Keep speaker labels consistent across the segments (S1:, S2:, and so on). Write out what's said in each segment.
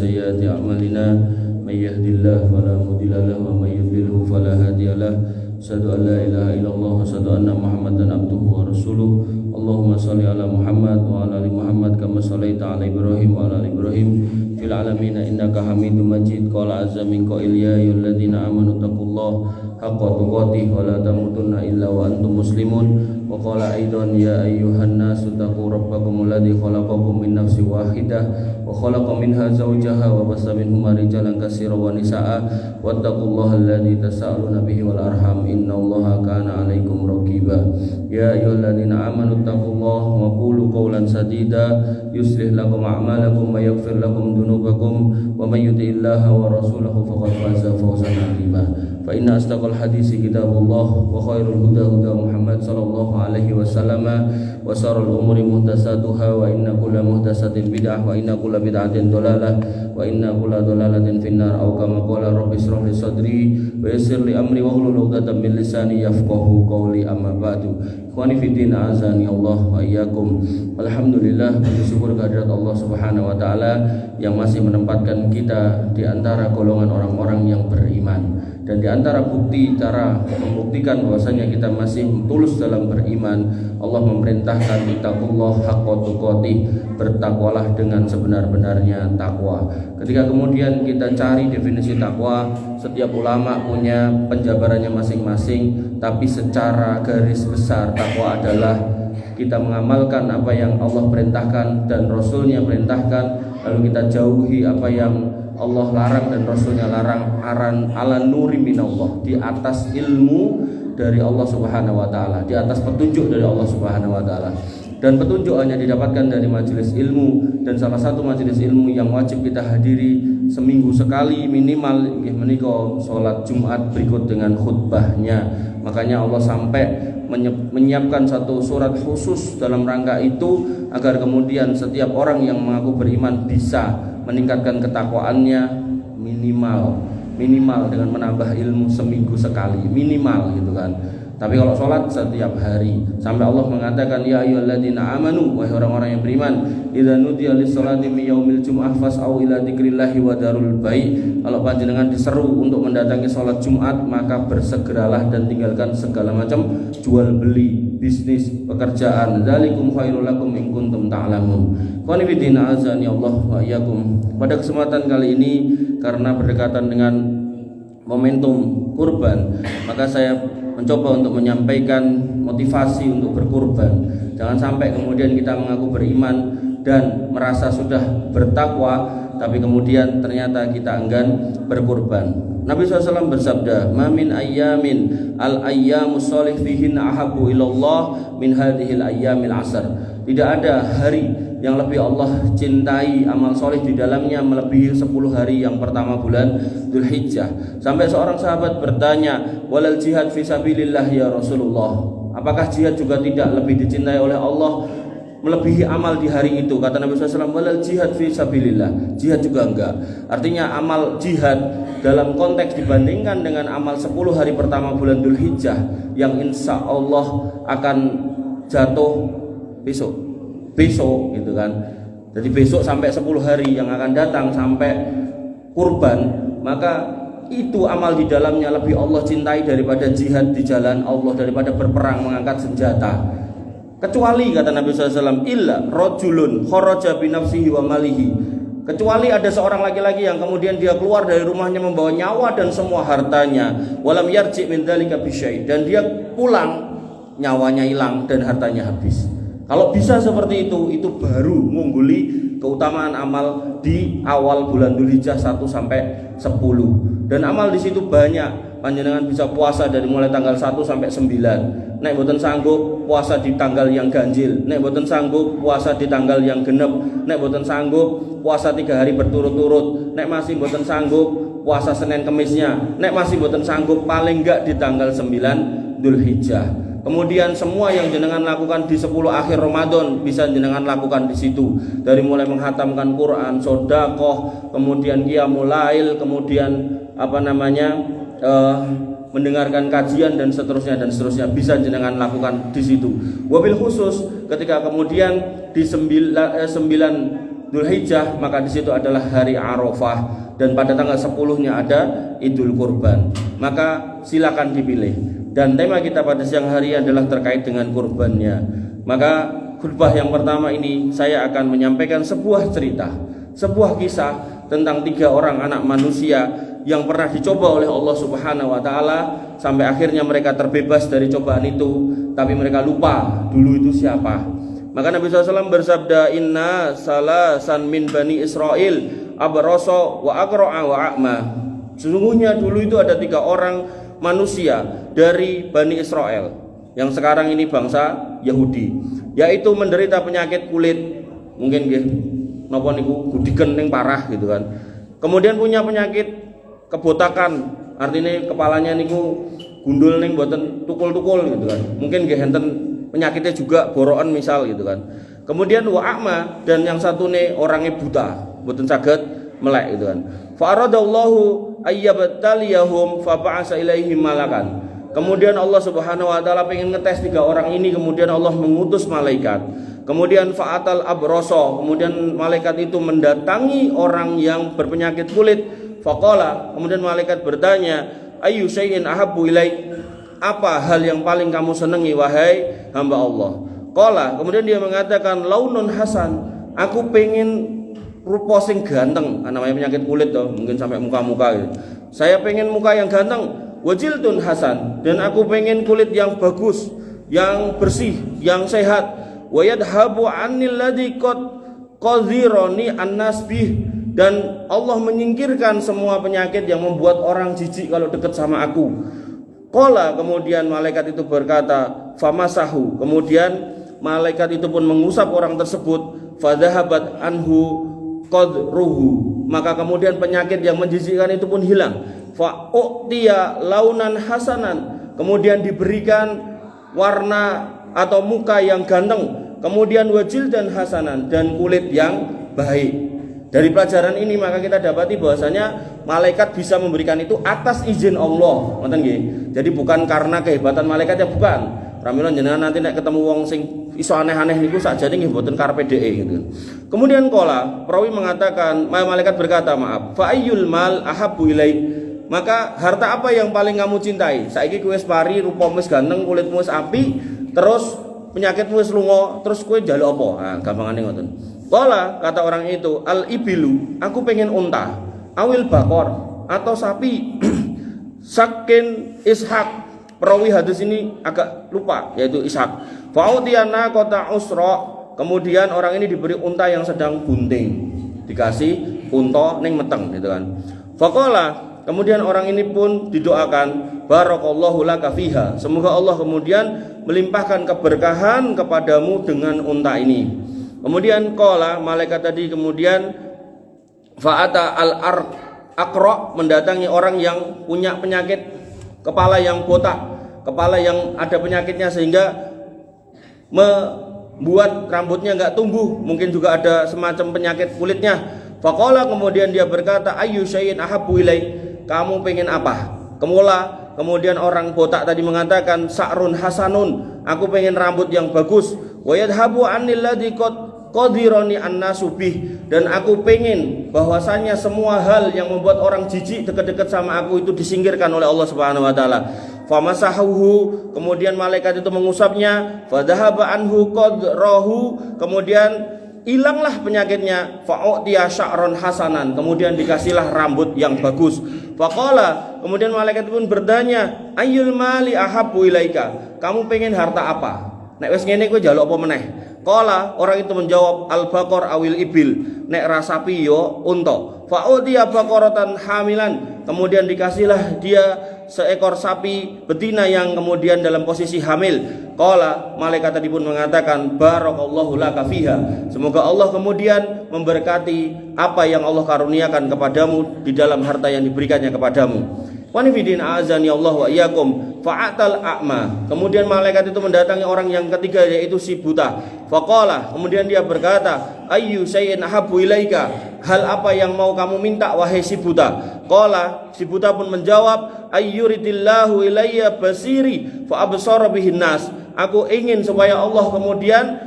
S1: سيئات أعمالنا من يهد الله فلا مضل له ومن يضلل فلا هادي له أشهد أن لا إله إلا الله وأشهد أن محمدا عبده ورسوله اللهم صل على محمد وعلى آل محمد كما صليت على إبراهيم وعلى آل إبراهيم في العالمين إنك حميد مجيد قال عز من قائل يا أيها الذين آمنوا اتقوا الله حق تقاته ولا تموتن إلا وأنتم مسلمون وقال أيضا يا أيها الناس اتقوا ربكم الذي خلقكم من نفس واحدة وخلق منها زوجها وبث منهما رجالا كثيرا ونساء واتقوا الله الذي تساءلون به والأرحام إن الله كان عليكم رقيبا يا أيها الذين آمنوا اتقوا الله وقولوا قولا سديدا يصلح لكم أعمالكم ويغفر لكم ذنوبكم ومن يطع الله ورسوله فقد فاز فوزا عظيما فإن أصدق الحديث كتاب الله وخير الهدى هدى محمد صلى الله عليه وسلم وشر الأمور محدثاتها وإن كل محدثة بدعة وإن كل بدعة ضلالة وإن كل ضلالة في النار أو كما قال رب اشرح لي صدري ويسر لي أمري واحلل عقدة من لساني يفقهوا قولي أما بعد ikhwani fiddin azani Allah wa iyyakum. Alhamdulillah, bersyukur kehadirat Allah Subhanahu wa taala yang masih menempatkan kita di antara golongan orang-orang yang beriman. Dan di antara bukti cara membuktikan bahwasanya kita masih tulus dalam beriman, Allah memerintahkan taqullah haqqa tuqatih, bertakwalah dengan sebenar-benarnya takwa. Ketika kemudian kita cari definisi takwa, setiap ulama punya penjabarannya masing-masing, tapi secara garis besar takwa adalah kita mengamalkan apa yang Allah perintahkan dan Rasulnya perintahkan, lalu kita jauhi apa yang Allah larang dan Rasulnya larang, ala nuri minallah, di atas ilmu dari Allah Subhanahu wa taala, di atas petunjuk dari Allah Subhanahu wa taala. Dan petunjuk hanya didapatkan dari majelis ilmu, dan salah satu majelis ilmu yang wajib kita hadiri seminggu sekali minimal menika salat Jumat berikut dengan khutbahnya. Makanya Allah sampai menyiapkan satu surat khusus dalam rangka itu agar kemudian setiap orang yang mengaku beriman bisa meningkatkan ketakwaannya minimal dengan menambah ilmu seminggu sekali minimal gitu kan. Tapi kalau sholat setiap hari, sampai Allah mengatakan ya ayyuhalladzina amanu, wahai orang-orang yang beriman, idza nudiya lis-sholati min yaumil jum'ah fas'au ila dzikrillahi wa darul bai'. Kalau panjenengan diseru untuk mendatangi sholat Jumat, maka bersegeralah dan tinggalkan segala macam jual beli, bisnis, pekerjaan. Dzalikum khairul lakum in kuntum ta'lamun. Qul bidina azani Allah wa iyyakum. Pada kesempatan kali ini, karena berdekatan dengan momentum kurban, maka saya mencoba untuk menyampaikan motivasi untuk berkurban. Jangan sampai kemudian kita mengaku beriman dan merasa sudah bertakwa, tapi kemudian ternyata kita enggan berkurban. Nabi SAW bersabda, "Ma min ayyamin al-ayyamus sholih fihinna ahabbu ilallah min hadhil ayyamil asr." Tidak ada hari yang lebih Allah cintai amal soleh di dalamnya melebihi 10 hari yang pertama bulan Dzulhijjah. Sampai seorang sahabat bertanya, "Walal jihad fi sabilillah ya Rasulullah?" Apakah jihad juga tidak lebih dicintai oleh Allah melebihi amal di hari itu? Kata Nabi SAW, "Walal jihad fi sabilillah." Jihad juga enggak. Artinya amal jihad dalam konteks dibandingkan dengan amal 10 hari pertama bulan Dzulhijjah yang insya Allah akan jatuh besok gitu kan. Jadi besok sampai 10 hari yang akan datang sampai kurban, maka itu amal di dalamnya lebih Allah cintai daripada jihad di jalan Allah, daripada berperang mengangkat senjata. Kecuali kata Nabi SAW, illa rajulun kharaja bi nafsihi wa malihi. Kecuali ada seorang laki-laki yang kemudian dia keluar dari rumahnya membawa nyawa dan semua hartanya, walam yarji min dzalika bi syai', dan dia pulang nyawanya hilang dan hartanya habis. Kalau bisa seperti itu baru mengungguli keutamaan amal di awal bulan Dzulhijjah 1 sampai 10. Dan amal di situ banyak. Panjenengan bisa puasa dari mulai tanggal 1 sampai 9. Nek mboten sanggup puasa di tanggal yang ganjil, nek mboten sanggup puasa di tanggal yang genep, nek mboten sanggup puasa 3 hari berturut-turut, nek masih mboten sanggup puasa Senin Kemisnya, nek masih mboten sanggup paling enggak di tanggal 9 Dzulhijjah. Kemudian semua yang jenengan lakukan di 10 akhir Ramadan bisa jenengan lakukan di situ. Dari mulai menghatamkan Quran, sedekah, kemudian qiyamul lail, kemudian mendengarkan kajian dan seterusnya bisa jenengan lakukan di situ. Wabil khusus ketika kemudian di 9 Dzulhijjah, maka di situ adalah hari Arafah, dan pada tanggal 10-nya ada Idul Kurban. Maka silakan dipilih. Dan tema kita pada siang hari adalah terkait dengan kurbannya. Maka khutbah yang pertama ini saya akan menyampaikan sebuah cerita, sebuah kisah tentang 3 orang anak manusia yang pernah dicoba oleh Allah Subhanahu wa taala sampai akhirnya mereka terbebas dari cobaan itu, tapi mereka lupa dulu itu siapa. Maka Nabi SAW bersabda, inna salasan min bani Israel abrasa wa aqra'a wa a'ma. Sesungguhnya dulu itu ada 3 orang manusia dari Bani Israel yang sekarang ini bangsa Yahudi, yaitu menderita penyakit kulit, mungkin nggih napa niku gudiken ning parah gitu kan. Kemudian punya penyakit kebotakan, artinya kepalanya niku gundul ning mboten tukul-tukul gitu kan. Mungkin nggih enten penyakitnya juga borokan misal gitu kan. Kemudian wa'ama, dan yang satu nih orangnya buta, mboten saged melek gitu kan. Fa aradallahu ayyabtaliyahum fa ba'asa ilaihim malakan. Kemudian Allah Subhanahu wa taala pengen ngetes 3 orang ini, kemudian Allah mengutus malaikat. Kemudian fa'atal abrasa, kemudian malaikat itu mendatangi orang yang berpenyakit kulit. Faqala, kemudian malaikat bertanya, ayyu syai'in ahabbu ilaik, apa hal yang paling kamu senangi wahai hamba Allah? Qala, kemudian dia mengatakan launun hasan, aku pengen rupa sing ganteng. Namanya penyakit kulit toh, mungkin sampai muka-muka gitu. Saya pengen muka yang ganteng. Wajildun hasan, dan aku pengen kulit yang bagus, yang bersih, yang sehat. Wa yadhabu anil ladzi qadhirani an-nasbih, dan Allah menyingkirkan semua penyakit yang membuat orang jijik kalau dekat sama aku. Qala, kemudian malaikat itu berkata, famasahu, kemudian malaikat itu pun mengusap orang tersebut, fadhahabat anhu qadruhu, maka kemudian penyakit yang menjijikkan itu pun hilang. Fa'u'tiya launan hasanan, kemudian diberikan warna atau muka yang ganteng, kemudian wajil dan hasanan, dan kulit yang baik. Dari pelajaran ini maka kita dapati bahwasanya malaikat bisa memberikan itu atas izin Allah, ngoten nggih. Jadi bukan karena kehebatan malaikat, ya bukan. Pramila jenengan nanti nek ketemu wong sing iso aneh-aneh niku sakjane nggih mboten karepe dhek gitu. Kemudian qala, perawi mengatakan, malaikat berkata, maaf, fa ayyul mal ahabbu ilaik, maka harta apa yang paling kamu cintai? Saiki kowe wis pari, rupamu wis ganteng, kulitmu wis apik, terus penyakitmu wis lunga, terus kowe njaluk apa? Nah, gampangane ngoten. Qala, kata orang itu, al-ibilu, aku pengen unta, awil bakor, atau sapi. Sakin Ishak, perawi hadis ini agak lupa, yaitu Ishak. Fa'utiyana kota usra, kemudian orang ini diberi unta yang sedang bunting, dikasih unta ning meteng gitu kan. Faqala, kemudian orang ini pun didoakan, barakallahu laka fiha, semoga Allah kemudian melimpahkan keberkahan kepadamu dengan unta ini. Kemudian qala, malaikat tadi kemudian fa'ata al-aqra, mendatangi orang yang punya penyakit kepala yang botak, kepala yang ada penyakitnya sehingga membuat rambutnya enggak tumbuh, mungkin juga ada semacam penyakit kulitnya. Faqala, kemudian dia berkata, ayyu syai'in ahabbu ilaik, kamu pengen apa? Kemudian orang botak tadi mengatakan, sa'run hasanun, aku pengen rambut yang bagus. Wa yadhabu anil ladzi qadirani an-nasubih, dan aku pengen bahwasanya semua hal yang membuat orang jijik dekat-dekat sama aku itu disingkirkan oleh Allah Subhanahu wa taala. Famasahuhu, kemudian malaikat itu mengusapnya, fadhahaba anhu qadrahu, kemudian hilanglah penyakitnya. Fa'utiya sya'ron hasanan, kemudian dikasihlah rambut yang bagus. Faqala, kemudian malaikat pun bertanya, ayyul mali ahabbu ilaika, kamu pengen harta apa? Nek wis ngene kowe njaluk apa meneh? Qala, orang itu menjawab, al-baqar awil ibil, nek rasapi yo unta. Fa'utiya baqaratan hamilan, kemudian dikasihlah dia seekor sapi betina yang kemudian dalam posisi hamil. Qala, malaikat tadi pun mengatakan, barakallahu laka fiha, semoga Allah kemudian memberkati apa yang Allah karuniakan kepadamu di dalam harta yang diberikannya kepadamu. Wanifidin azani Allah wa iyyakum. Fa'atal a'ma, kemudian malaikat itu mendatangi orang yang ketiga, yaitu si buta. Faqala, kemudian dia berkata, ayyu syai'in ahabbu ilaika, hal apa yang mau kamu minta wahai si buta? Qala, si buta pun menjawab, ayyuridillahu ilayya basiri fa absara bihin nas, aku ingin supaya Allah kemudian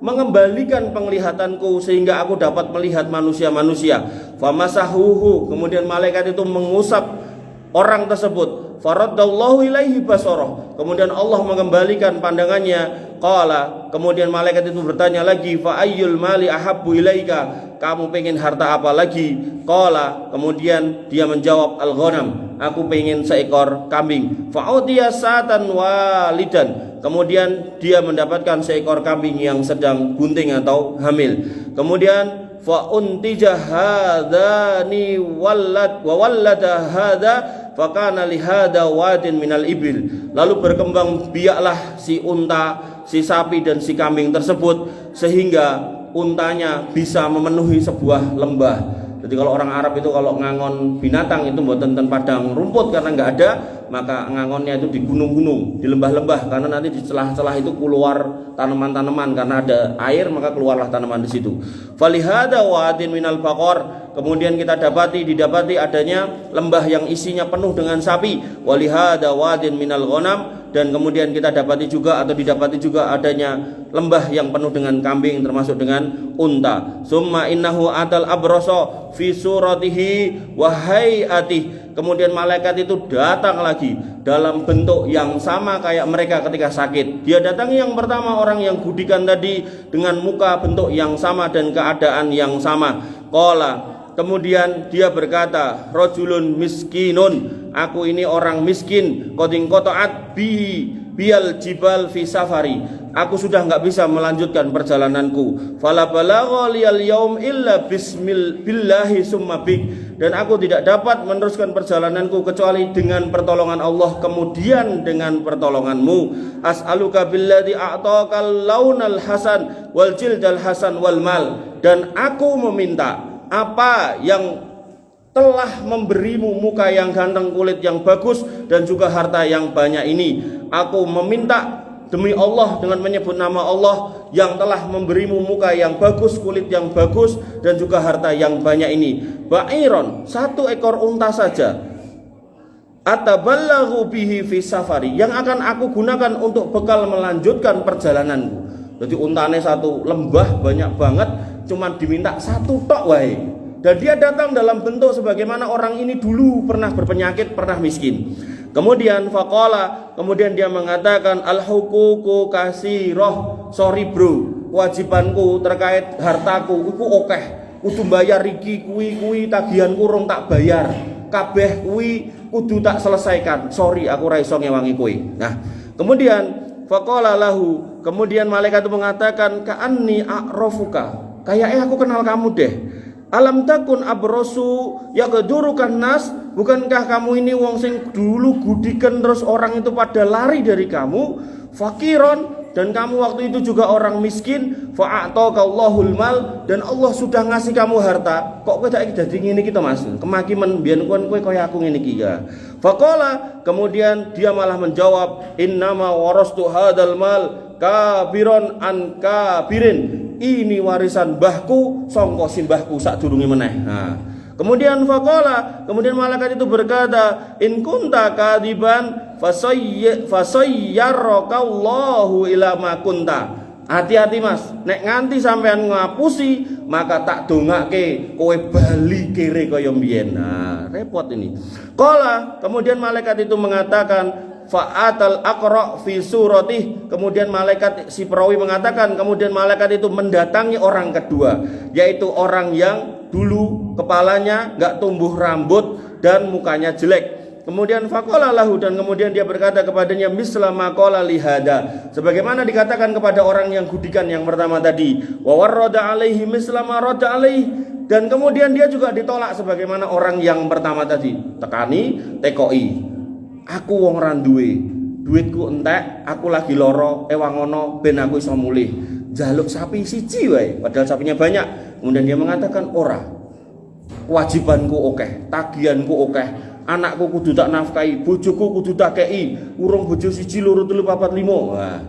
S1: mengembalikan penglihatanku sehingga aku dapat melihat manusia-manusia. Famasahuhu, kemudian malaikat itu mengusap orang tersebut. Faraddallahu ilaihi basarah, kemudian Allah mengembalikan pandangannya. Qala, kemudian malaikat itu bertanya lagi, fa ayyul mali ahabbu ilaika, kamu pengen harta apa lagi? Qala, kemudian dia menjawab, al-ghanam, aku pengen seekor kambing. Fa'utiya satan walidan, kemudian dia mendapatkan seekor kambing yang sedang bunting atau hamil. Kemudian fa'untija hadani wallad wa wallada hada fakana lihada wadin minal ibil, lalu berkembang biaklah si unta, si sapi dan si kambing tersebut sehingga untanya bisa memenuhi sebuah lembah. Jadi kalau orang Arab itu kalau ngangon binatang itu mboten ten padang rumput karena nggak ada, maka ngangonnya itu di gunung-gunung, di lembah-lembah, karena nanti di celah-celah itu keluar tanaman-tanaman, karena ada air maka keluarlah tanaman di situ. Falihada wadin minal baqar, kemudian kita didapati adanya lembah yang isinya penuh dengan sapi. Walihada wadin minal ghanam, dan kemudian kita didapati juga adanya lembah yang penuh dengan kambing termasuk dengan unta. Summa innahu atal abrasa fi suratihi wa hayatihi, kemudian malaikat itu datang lagi dalam bentuk yang sama kayak mereka ketika sakit. Dia datangi yang pertama orang yang gudikan tadi dengan muka bentuk yang sama dan keadaan yang sama. Qala, kemudian dia berkata, rajulun miskinun, aku ini orang miskin, qadin qata'at bial jibal fi safari, aku sudah enggak bisa melanjutkan perjalananku. Fala balagha liyal yaum illa billahi summa bik, dan aku tidak dapat meneruskan perjalananku kecuali dengan pertolongan Allah kemudian dengan pertolonganmu. As'aluka billadzi a'taqal launal hasan wal jildal hasan wal mal, dan aku meminta apa yang telah memberimu muka yang ganteng, kulit yang bagus, dan juga harta yang banyak ini. Aku meminta demi Allah dengan menyebut nama Allah yang telah memberimu muka yang bagus, kulit yang bagus, dan juga harta yang banyak ini. Ba'iron, satu ekor unta saja, atabalaghu bihi fi safari, yang akan aku gunakan untuk bekal melanjutkan perjalananku. Jadi untane satu lembah banyak banget, cuman diminta satu tok wae. Dan dia datang dalam bentuk sebagaimana orang ini dulu pernah berpenyakit, pernah miskin. Kemudian faqala, kemudian dia mengatakan, al-huququ kasirah, sorry bro, kewajibanku terkait hartaku iku akeh, kudu bayar iki kuwi tagihanku rong tak bayar, kabeh kuwi kudu tak selesaikan, sorry aku ra iso ngewangi kowe. Nah, kemudian faqala lahu, kemudian malaikat itu mengatakan, ka'anni a'rafuka, kayaknya aku kenal kamu deh. Alam takun abrosu yaqdurukan nas, bukankah kamu ini wong sing dulu gudikan terus orang itu pada lari dari kamu? Fakiron, dan kamu waktu itu juga orang miskin. Fa'ataqallahul mal, dan Allah sudah ngasih kamu harta. Kok kowe saiki dadi ngene iki to Mas? Kemaki men biyen kowe kaya aku ngene iki ya. Faqala, kemudian dia malah menjawab, innama warastu hadal mal kabiron an kabirin, ini warisan mbahku sangka simbahku sadurunge meneh. Nah, kemudian faqala, kemudian malaikat itu berkata, in kunta kadiban fasayyarakallahu ila ma kunta. Hati-hati Mas, nek nganti sampean ngapusi maka tak dongake kowe bali kere kaya mbiyen. Nah, repot ini. Qala, kemudian malaikat itu mengatakan, fa'atal aqra fi suratih, kemudian malaikat si perawi mengatakan, kemudian malaikat itu mendatangi orang kedua, yaitu orang yang dulu kepalanya enggak tumbuh rambut dan mukanya jelek. Kemudian faqala lahu, dan kemudian dia berkata kepadanya, misla ma qala lihada, sebagaimana dikatakan kepada orang yang gudikan yang pertama tadi. Wa warada alaihi misla ma rada alaihi, dan kemudian dia juga ditolak sebagaimana orang yang pertama tadi. Tekani, tekoi, aku wong ra duwe, duitku entek, aku lagi loro, ewangono ben aku iso mulih. Jaluk sapi siji wae, padahal sapinya banyak. Kemudian dia mengatakan, ora, kewajibanku akeh, tagihanku akeh, anakku kudu tak nafkahi, bojoku kudu tak kei, urung bojo siji loro telu papat limo. Nah,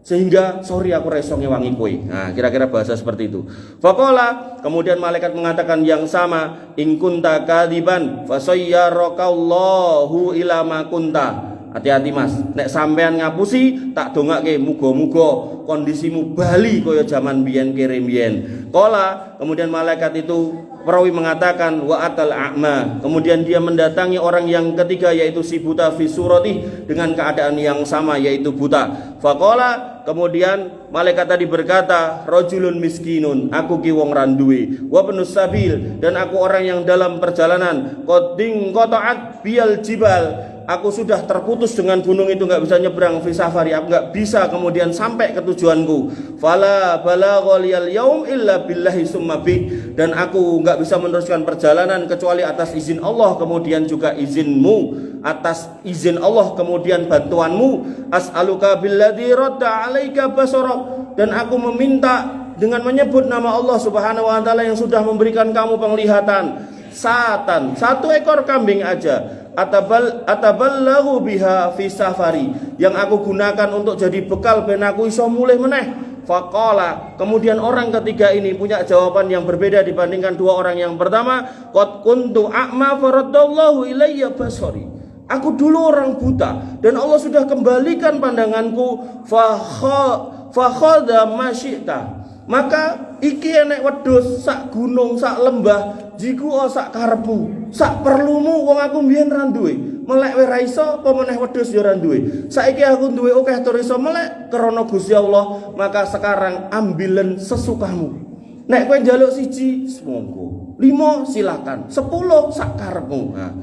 S1: sehingga sorry aku ra iso ngewangi kowe. Nah, kira-kira bahasa seperti itu. Faqala, kemudian malaikat mengatakan yang sama, in kunta kadiban fasayyarakallahu ila ma kunta. Hati-hati Mas, nek sampean ngapusi tak dongake muga-muga kondisimu bali kaya jaman biyen kere biyen. Qala, kemudian malaikat itu perawi mengatakan wa atal a'ma, kemudian dia mendatangi orang yang ketiga yaitu si buta fi surati dengan keadaan yang sama yaitu buta. Faqala, kemudian malaikat tadi berkata, rajulun miskinun, aku ki wong randuwe, wa penus sabil, dan aku orang yang dalam perjalanan, qading qata'at bial jibal, aku sudah terputus dengan gunung itu, nggak bisa nyebrang fi safari, aku nggak bisa kemudian sampai ke tujuanku. Fala balagha liyal yaum illa billahi summa bi, dan aku nggak bisa meneruskan perjalanan kecuali atas izin Allah kemudian juga izinmu, atas izin Allah kemudian bantuanmu. As'aluka billadzi radda 'alaika basarak, dan aku meminta dengan menyebut nama Allah Subhanahu wa taala yang sudah memberikan kamu penglihatan. Satan, satu ekor kambing aja, ataballahu biha fi safari, yang aku gunakan untuk jadi bekal ben aku iso mulih meneh. Faqala, kemudian orang ketiga ini punya jawaban yang berbeda dibandingkan dua orang yang pertama. Qad kuntu a'ma faraddallahu ilayya basari, aku dulu orang buta dan Allah sudah kembalikan pandanganku. Fakhadha masyita, maka iki enek wedhus sak gunung sak lembah jiku sak karepmu, sak perlumu. Wong aku mbiyen ra duwe, melek wae ra iso, apa meneh wedhus ya ra duwe. Saiki aku duwe akeh tur iso melek krana Gusti Allah, maka sekarang ambilen sesukamu. Nek kowe njaluk siji monggo, 5 silakan, 10 sak karepmu. Nah,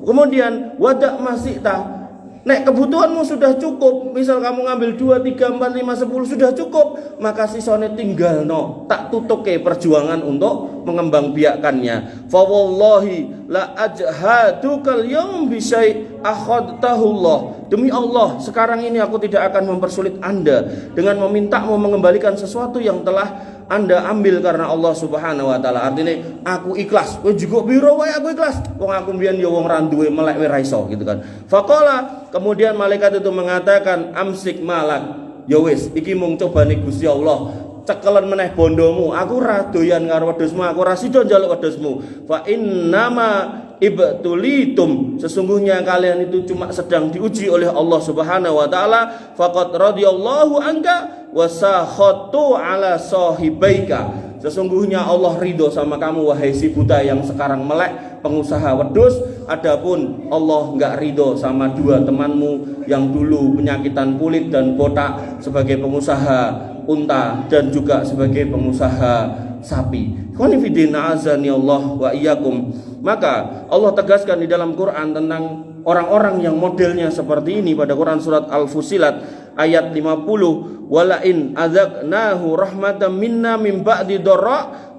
S1: kemudian wadak masyita, nek kebutuhanmu sudah cukup, misal kamu ngambil 2, 3, 4, 5, 10 sudah cukup, maka sisone tinggal tak tutuke perjuangan untuk mengembangbiakannya. Fa wallahi la ajhadukal yaum bi syai' akhadtahullah, demi Allah sekarang ini aku tidak akan mempersulit Anda dengan memintamu mengembalikan sesuatu yang telah Anda ambil karena Allah Subhanahu wa taala. Artinya aku ikhlas, kowe juga biro wae aku ikhlas. Wong aku mbiyen ya wong ra duwe melek wae ra iso gitu kan. Faqala, kemudian malaikat itu mengatakan amsik malak. Ya wis, iki mung cobane Gusti Allah. Cekelen meneh bondomu. Aku ra doyan karo wedhusmu, aku ra sida njaluk wedhusmu. Fa innama ibtulitum, sesungguhnya kalian itu cuma sedang diuji oleh Allah Subhanahu wa taala. Faqad radhiyallahu anka wa sakhatu ala sahibaika, sesungguhnya Allah ridho sama kamu wahai si buta yang sekarang melek pengusaha wedhus. Adapun Allah enggak ridho sama dua temanmu yang dulu penyakitan kulit dan botak sebagai pengusaha unta dan juga sebagai pengusaha sapi. Qanifidina azani Allah wa iyyakum. Maka Allah tegaskan di dalam Quran tentang orang-orang yang modelnya seperti ini pada Quran surat Al-Fusilat ayat 50. Walain azaqnahu rahmatan minna min ba'di dharra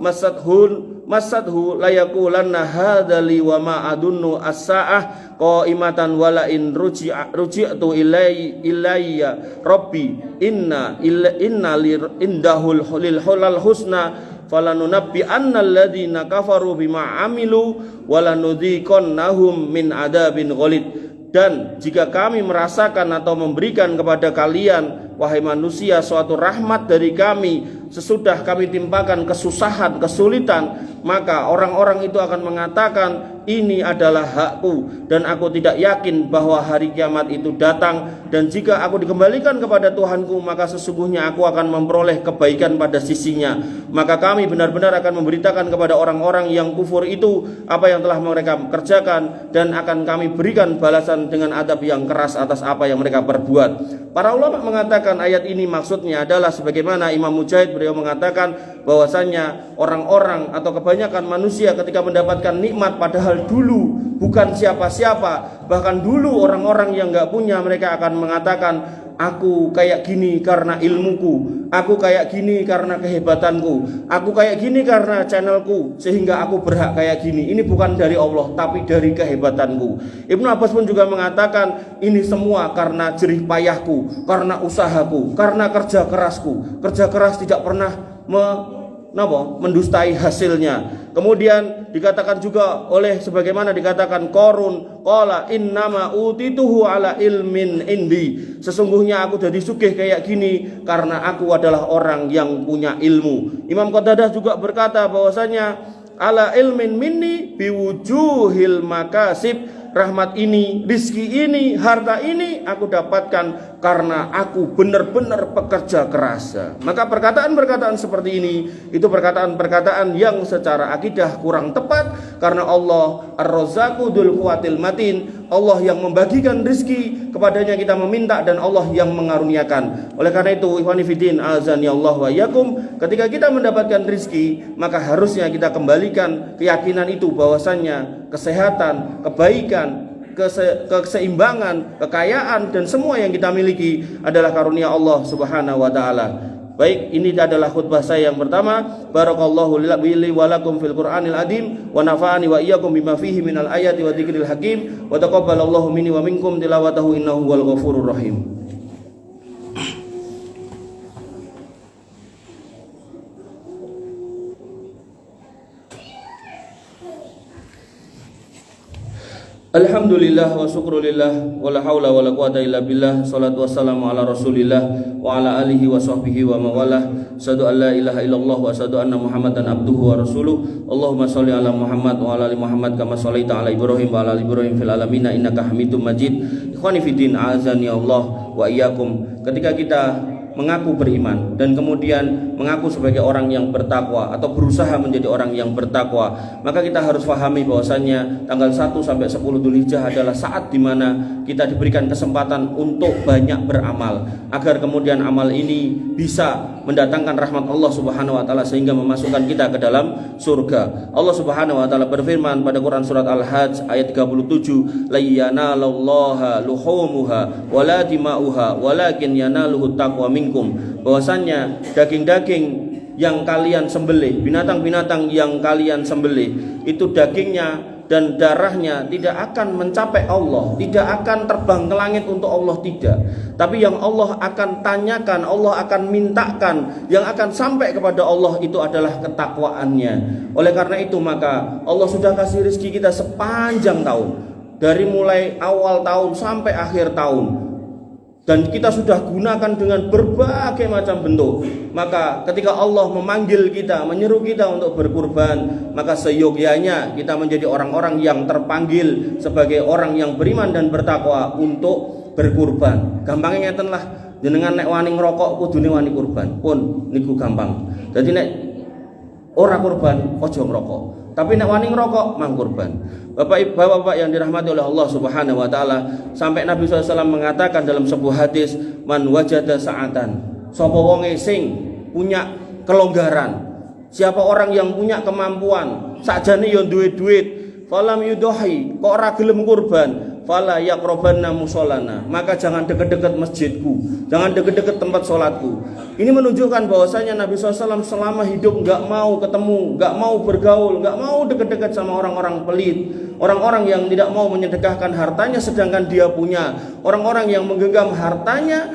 S1: masadhu layaqulanna hadzali wa ma adunnu as-saah qaimatan walain ruji'tu ilayya rabbi inna indahul lil husna falanunabbi annal ladzina kafaru bima amilu walanudhiqannahum min adabin ghalid. Dan jika kami merasakan atau memberikan kepada kalian wahai manusia suatu rahmat dari kami sesudah kami timpakan kesusahan, kesulitan, maka orang-orang itu akan mengatakan ini adalah hakku dan aku tidak yakin bahwa hari kiamat itu datang, dan jika aku dikembalikan kepada Tuhanku maka sesungguhnya aku akan memperoleh kebaikan pada sisinya. Maka kami benar-benar akan memberitakan kepada orang-orang yang kufur itu apa yang telah mereka kerjakan, dan akan kami berikan balasan dengan adab yang keras atas apa yang mereka perbuat. Para ulama mengatakan ayat ini maksudnya adalah sebagaimana Imam Mujahid, beliau mengatakan bahwasanya orang-orang atau kebanyakan manusia ketika mendapatkan nikmat padahal dulu bukan siapa-siapa, bahkan dulu orang-orang yang enggak punya, mereka akan mengatakan aku kayak gini karena ilmuku, aku kayak gini karena kehebatanku, aku kayak gini karena channelku sehingga aku berhak kayak gini. Ini bukan dari Allah tapi dari kehebatanku. Ibnu Abbas pun juga mengatakan ini semua karena jerih payahku, karena usahaku, karena kerja kerasku. Kerja keras tidak pernah mendustai hasilnya. Kemudian dikatakan juga oleh sebagaimana dikatakan Qarun, qala innama utituhu ala ilmin indi, sesungguhnya aku jadi sugih kayak gini karena aku adalah orang yang punya ilmu. Imam Qatadah juga berkata bahwasanya ala ilmin minni biwujuhil makasib
S2: rahmat ini, rizki ini, harta ini aku dapatkan karena aku benar-benar pekerja keras. Maka perkataan-perkataan seperti ini itu perkataan-perkataan yang secara akidah kurang tepat, karena Allah Ar-Razzaqu Dzul Quwwatil Matin, Allah yang membagikan rizki, kepadanya kita meminta, dan Allah yang mengaruniakan. Oleh karena itu, ikhwani fiddin azani Allah wa iyyakum, ketika kita mendapatkan rizki, maka harusnya kita kembalikan keyakinan itu bahwasannya kesehatan, kebaikan, keseimbangan, kekayaan, dan semua yang kita miliki adalah karunia Allah Subhanahu wa taala. Baik, ini adalah khutbah saya yang pertama. Barakallahu li wa lakum fil Qur'anil azim wa nafa'ani wa iyyakum bima fihi minal ayati wa dzikril hakim wa taqabbalallahu minni wa minkum tilawatahu innahu wal ghafurur rahim. Alhamdulillah wa syukrulillah wa la haula wa la quwata illa billah. Salatu wassalamu ala rasulillah wa ala alihi wa sahbihi wa mawalah. Asyhadu an la ilaha illallah wa asyhadu anna muhammadan abduhu wa rasuluh. Allahumma sholli ala Muhammad wa ala ali Muhammad kama shallaita ala Ibrahim wa ala ali Ibrahim fil alamin innaka Hamidum Majid. Ikhwani fiddin azani Allah wa iyyakum. Ketika kita mengaku beriman dan kemudian mengaku sebagai orang yang bertakwa atau berusaha menjadi orang yang bertakwa, maka kita harus pahami bahwasannya tanggal 1 sampai 10 Dzulhijjah adalah saat di mana kita diberikan kesempatan untuk banyak beramal, agar kemudian amal ini bisa mendatangkan rahmat Allah Subhanahu wa taala sehingga memasukkan kita ke dalam surga. Allah Subhanahu wa taala berfirman pada Quran surat Al-Hajj ayat 37, la yanalallaha luhumuha wala dima'uha walakin yanaluhu taqwa minkum, bahwasannya daging-daging yang kalian sembelih, binatang-binatang yang kalian sembelih, itu dagingnya dan darahnya tidak akan mencapai Allah, tidak akan terbang ke langit untuk Allah, tidak. Tapi yang Allah akan tanyakan, Allah akan mintakan, yang akan sampai kepada Allah itu adalah ketakwaannya. Oleh karena itu maka Allah sudah kasih rezeki kita sepanjang tahun, dari mulai awal tahun sampai akhir tahun, dan kita sudah gunakan dengan berbagai macam bentuk. Maka ketika Allah memanggil kita, menyeru kita untuk berkurban, maka seyogyanya kita menjadi orang-orang yang terpanggil sebagai orang yang beriman dan bertakwa untuk berkurban. Gampangnya ngeten lah, jenengan nek wani ngerokok kudune wani kurban, pun niku gampang. Jadi nek ora kurban ojo ngerokok, tapi nek wani ngerokok mang kurban. Bapak-bapak yang dirahmati oleh Allah Subhanahu wa taala, sampai Nabi SAW mengatakan dalam sebuah hadis, man wajada sa'atan, sapa wonge sing punya kelonggaran, siapa orang yang punya kemampuan, sakjane yo duwe duit, falam yudohi, kok ora gelem kurban, fala yaqrabanna musholana, maka jangan dekat-dekat masjidku, jangan dekat-dekat tempat sholatku. Ini menunjukkan bahwasanya Nabi SAW selama hidup nggak mau ketemu, nggak mau bergaul, nggak mau dekat-dekat sama orang-orang pelit, orang-orang yang tidak mau menyedekahkan hartanya sedangkan dia punya, orang-orang yang menggenggam hartanya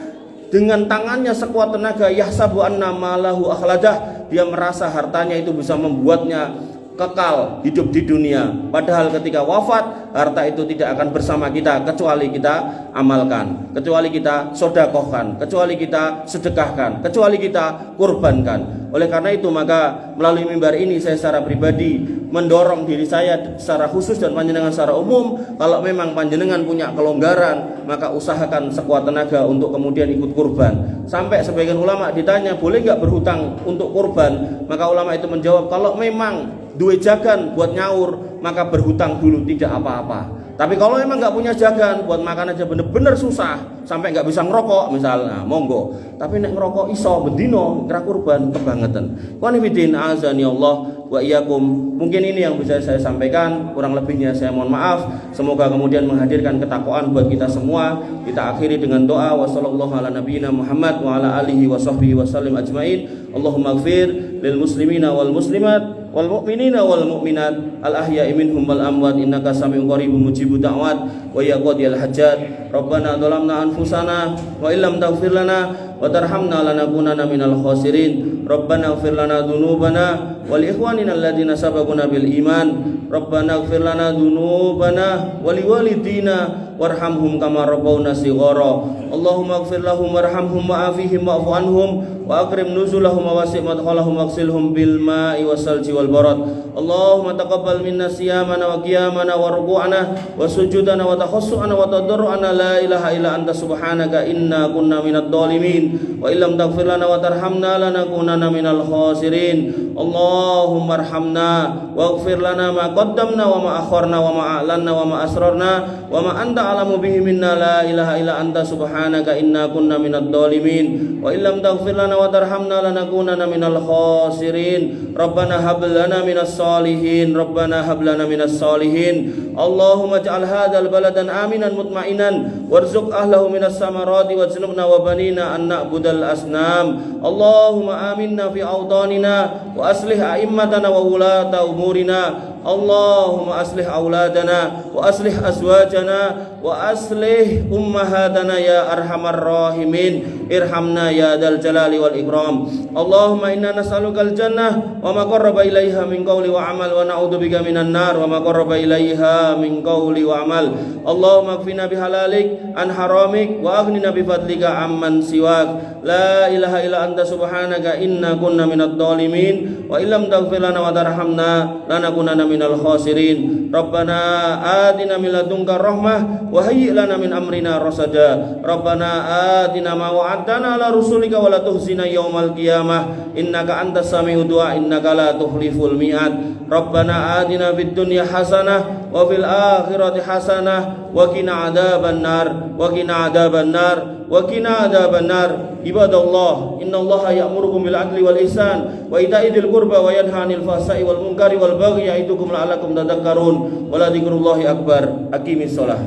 S2: dengan tangannya sekuat tenaga, yahsabu anna malahu akhladah, dia merasa hartanya itu bisa membuatnya kekal hidup di dunia, padahal ketika wafat harta itu tidak akan bersama kita kecuali kita amalkan, kecuali kita sodakohkan, kecuali kita sedekahkan, kecuali kita kurbankan. Oleh karena itu maka melalui mimbar ini saya secara pribadi mendorong diri saya secara khusus dan panjenengan secara umum, kalau memang panjenengan punya kelonggaran maka usahakan sekuat tenaga untuk kemudian ikut kurban. Sampai sebagian ulama ditanya boleh nggak berhutang untuk kurban, maka ulama itu menjawab kalau memang duit jagan buat nyaur maka berhutang dulu tidak apa-apa. Tapi kalau emang nggak punya jagan buat makan aja bener-bener susah sampai nggak bisa ngerokok misalnya, monggo. Tapi nek ngerokok iso bendino kira kurban kebangetan. Qanifidin azani Allah wa iyyakum. Mungkin ini yang bisa saya sampaikan, kurang lebihnya saya mohon maaf. Semoga kemudian menghadirkan ketakwaan buat kita semua. Kita akhiri dengan doa wa sallallahu ala nabiyyina Muhammad wa ala alihi wa sahbihi wasallim ajmain. Allahumma ighfir lil muslimina wal muslimat wal mu'minina wal mu'minat al ahya'i minhum wal amwat innaka sami'un qaribun mujibud da'wat wa ya qadiyal hajat. Rabbana dhalamna anfusana wa illam taghfir lana wa wa tarhamna lanakunanna minal khasirin. Rabbana ighfir lana dzunubana wa li ikhwanina alladziina sabaquna bil iman. Rabbana ighfir lana dzunubana wa li walidina warhamhum kama rabbawna shighara. Allahumma ighfir lahum warhamhum wa'afihim wa'fu anhum wa akrim nuzulahum wa wasi' madkhalahum waghsilhum bil ma'i wassalji wal barad. Allahumma taqabbal minna siyamana wa qiyamana wa ruku'ana wa sujudana wa takhassu'ana wa tadarru'ana. La ilaha illa anta subhanaka inna kunna minadh dhalimin wa illam taghfir lana wa tarhamna lanakunanna minal khasirin. Allahumma arhamna waghfir lana ma qaddamna wa ma akharna wa ma a'lanna wa ma asrarna wa ma anta alamu bihi minna. La ilaha illa anta subhanaka inna kunna minadh dhalimin wa illam taghfir lana wa tarhamna lanakunanna minal khasirin. Rabbana hab lana minas salihin. Rabbana hab lana minas salihin. Allahumma ij'al hadzal baladan aminan mutmainan warzuq ahlahu minas samarati wajnubna wa banina an na'budal asnam. Allahumma aminna fi awtanina wa aslih a'immatana wa wulata umurina. Allahumma aslih auladana wa aslih azwajana wa aslih ummahatana ya arhamar rahimin. Irhamna ya dzal jalali wal ikram. Allahumma inna nas'alukal jannah wa ma qarraba ilaiha min qawli wa amal wa na'udzubika minan nar wa ma qarraba ilaiha min qawli wa amal. Allahumma kfina bihalalik an haramik wa aghnina bi fadlika amman siwak. La ilaha illa anta subhanaka inna kunna minadh dhalimin wa illam taghfir lana wa tarhamna lanakunanna minal khasirin. Rabbana atina min ladunka rahmah wa hayyi' lana min amrina rasada. Rabbana atina ma wa'adtana ala rusulika wa la tuhzina yaumal qiyamah innaka antas sami'ud du'a innaka la tukhliful mi'ad. Rabbana atina fid dunya hasanah wa fil akhirati hasanah wa qina adzabannar wa qina adzabannar wa qina adzabannar. Ibadallah, innallaha ya'murukum bil adli wal ihsan wa ita'i dzil qurba wa yanha 'anil fahsya'i wal munkari wal baghi ya'idukum la'allakum tadhakkarun. Wa la dzikrullahi akbar. Aqimis shalah.